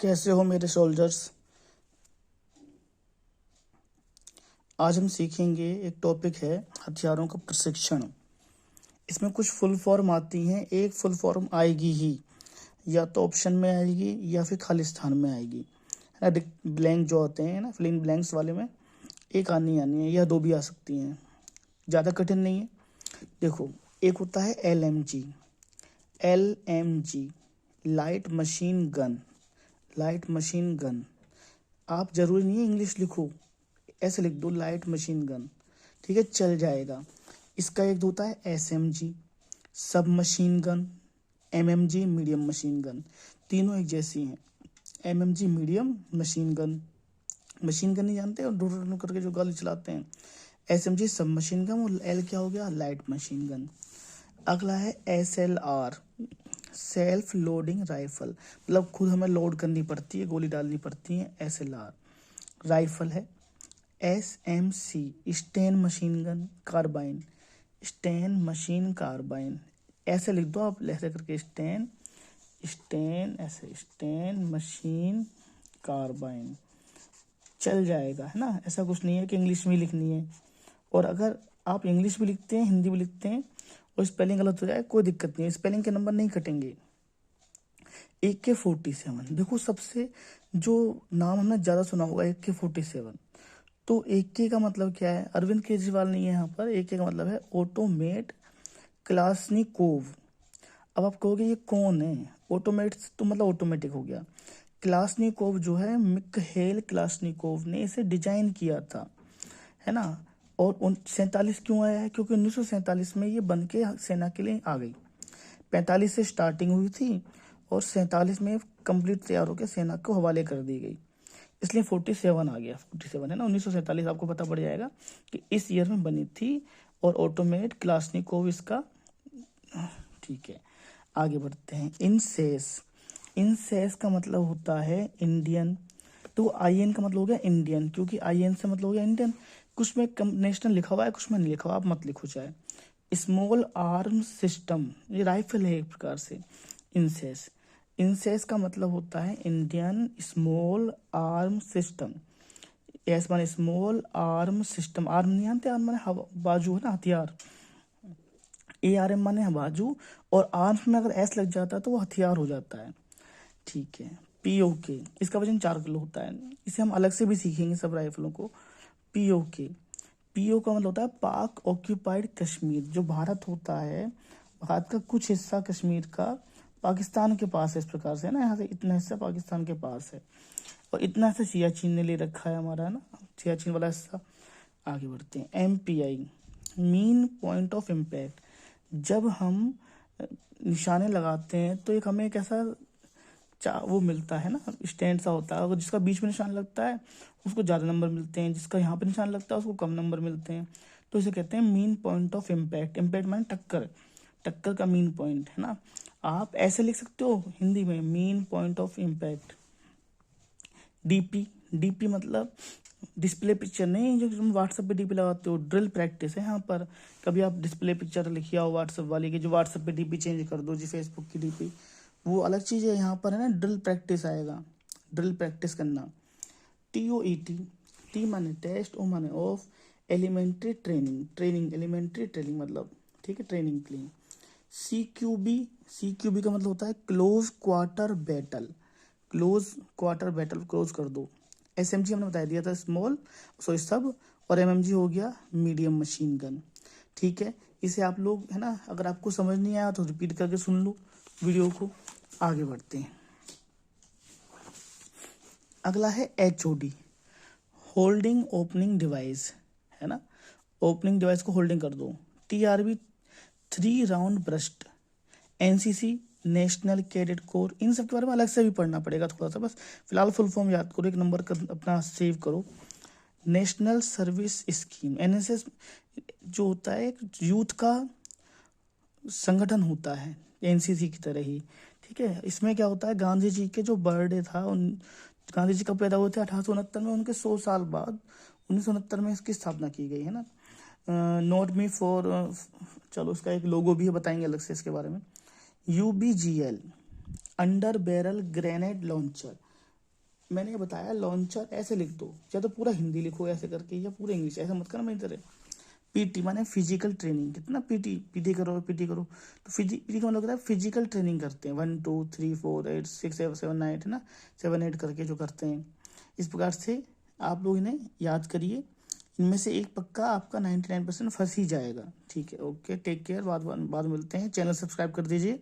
कैसे हो मेरे सोल्जर्स। आज हम सीखेंगे, एक टॉपिक है हथियारों का प्रशिक्षण। इसमें कुछ फुल फॉर्म आती हैं, एक फुल फॉर्म आएगी ही, या तो ऑप्शन में आएगी या फिर खालिस्तान में आएगी, है ना। ब्लैंक जो होते हैं ना, फिलिंग ब्लैंक्स वाले में एक आनी आनी है या दो भी आ सकती हैं, ज़्यादा कठिन नहीं है। देखो, एक होता है LMG। LMG light machine gun. Light machine gun, आप जरूरी नहीं है इंग्लिश लिखो, ऐसे लिख दो लाइट मशीन गन, ठीक है, चल जाएगा। इसका एक होता है SMG सब machine gun, MMG medium machine gun. तीनों एक जैसी हैं। MMG medium machine gun, machine gun नहीं जानते और ढूंढ करके जो गोली चलाते हैं। SMG सब मशीन गन और L क्या हो गया, लाइट मशीन गन। अगला है SLR सेल्फ लोडिंग राइफल, मतलब खुद हमें लोड करनी पड़ती है, गोली डालनी पड़ती है। SLR राइफल है। SMC Sten machine gun carbine, Sten machine carbine, ऐसे लिख दो आप, ऐसे करके स्टेन स्टेन ऐसे स्टेन मशीन कार्बाइन, चल जाएगा, है ना। ऐसा कुछ नहीं है कि इंग्लिश में लिखनी है। और अगर आप इंग्लिश भी लिखते हैं, हिंदी भी लिखते हैं और स्पेलिंग गलत हो जाए, कोई दिक्कत नहीं है, स्पेलिंग के नंबर नहीं कटेंगे। AK-47, देखो सबसे जो नाम हमने ज़्यादा सुना होगा AK-47, तो AK का मतलब क्या है, अरविंद केजरीवाल नहीं है यहाँ पर। AK का मतलब है ऑटोमेट क्लासनिकोव। अब आप कहोगे ये कौन है, ऑटोमेट तो मतलब ऑटोमेटिक हो गया। क्लासनिकोव जो है, मिखाइल क्लासनिकोव ने इसे डिजाइन किया था, है ना। और 47 क्यों आया है, क्योंकि 1947 में ये बन के सेना के लिए आ गई। 45 से स्टार्टिंग हुई थी और 47 में कंप्लीट तैयार होकर सेना को हवाले कर दी गई, इसलिए 47 आ गया। 47 है ना, 1947 आपको पता पड़ जाएगा कि इस ईयर में बनी थी। और ऑटोमेट क्लासनिकोव इसका, ठीक है। आगे बढ़ते हैं। इंसेस, इंसेस का मतलब होता है इंडियन, तो IN का मतलब हो गया इंडियन, क्योंकि IN से मतलब हो गया इंडियन। कुछ में नेशनल लिखा हुआ है, कुछ में नहीं लिखा हुआ, आप मत लिखो चाहे। स्मॉल आर्म सिस्टम, ये राइफल है एक प्रकार से। इंसेस, इंसेस का मतलब होता है Indian small arm system. S माने स्मॉल आर्म सिस्टम, आर्म नहीं जानते, आर्म माने बाजू, है ना, हथियार। ARM माने बाजू, और आर्म्स में अगर S लग जाता है तो वो हथियार हो जाता है, ठीक है। POK, इसका वजन 4 किलो होता है, इसे हम अलग से भी सीखेंगे सब राइफलों को। POK, PO का मतलब होता है पाक ऑक्यूपाइड कश्मीर, जो भारत होता है, भारत का कुछ हिस्सा कश्मीर का पाकिस्तान के पास है, इस प्रकार से, है ना। यहाँ से इतना हिस्सा पाकिस्तान के पास है और इतना हिस्सा सियाचिन ने ले रखा है हमारा, है ना, सियाचिन वाला हिस्सा। आगे बढ़ते हैं। MPI mean point of impact, जब हम निशाने लगाते हैं तो एक हमें एक ऐसा वो मिलता है ना, स्टैंड सा होता है, अगर जिसका बीच में निशान लगता है उसको ज़्यादा नंबर मिलते हैं, जिसका यहाँ पे निशान लगता है उसको कम नंबर मिलते हैं। तो इसे कहते हैं mean point of impact. Impact माने टक्कर, टक्कर का मीन पॉइंट, है ना। आप ऐसे लिख सकते हो हिंदी में, mean point of impact. DP, DP मतलब डिस्प्ले पिक्चर नहीं, जो तुम व्हाट्सएप पे DP लगाते हो, ड्रिल प्रैक्टिस है यहाँ पर। कभी आप डिस्प्ले पिक्चर लिखिए हो व्हाट्सएप वाली की, जो व्हाट्सएप पे DP चेंज कर दो जी, फेसबुक की DP, वो अलग चीज़ है। यहाँ पर है ना, ड्रिल प्रैक्टिस आएगा, ड्रिल प्रैक्टिस करना। TOET, T माने टेस्ट, O माने of, elementary training, training elementary training मतलब, ठीक है, ट्रेनिंग के लिए। CQB, CQB का मतलब होता है close quarter battle, close quarter battle, close कर दो। SMG हमने बता दिया था स्मॉल, सब, और MMG हो गया मीडियम मशीन गन, ठीक है। इसे आप लोग, है ना, अगर आपको समझ नहीं आया तो रिपीट करके सुन लो वीडियो को। आगे बढ़ते हैं। अगला है HOD होल्डिंग ओपनिंग डिवाइस, है ना, ओपनिंग डिवाइस को होल्डिंग कर दो। TRB 3 round burst, NCC national cadet corps, इन सब के बारे में अलग से भी पढ़ना पड़ेगा थोड़ा सा, बस फिलहाल फुल फॉर्म याद करो, एक नंबर का अपना सेव करो। नेशनल सर्विस स्कीम, NSS जो होता है एक यूथ का संगठन होता है, NCC की तरह ही, ठीक है। इसमें क्या होता है, गांधी जी के जो बर्थडे था, गांधी जी कब पैदा हुए थे, 1869 में, उनके 100 साल बाद 1969 में इसकी स्थापना की गई, है ना। नोट मी फॉर, चलो उसका एक लोगो भी है, बताएंगे अलग से इसके बारे में। UBGL under barrel grenade launcher, मैंने ये बताया लॉन्चर ऐसे लिख दो, या तो पूरा हिंदी लिखो ऐसे करके, या पूरा इंग्लिश, ऐसा मत करना मेरी तरह। पीटी माने फिजिकल ट्रेनिंग, कितना पीटी पीटी करो पीटी करो, तो पीटी का मतलब होता है फिजिकल ट्रेनिंग करते हैं, 1 2 3 4 8 6 7 8 है ना, 7 8 करके जो करते हैं। इस प्रकार से आप लोग इन्हें याद करिए, इनमें से एक पक्का आपका 99% फंस ही जाएगा। ठीक है, ओके, टेक केयर, बाद में मिलते हैं, चैनल सब्सक्राइब कर दीजिए।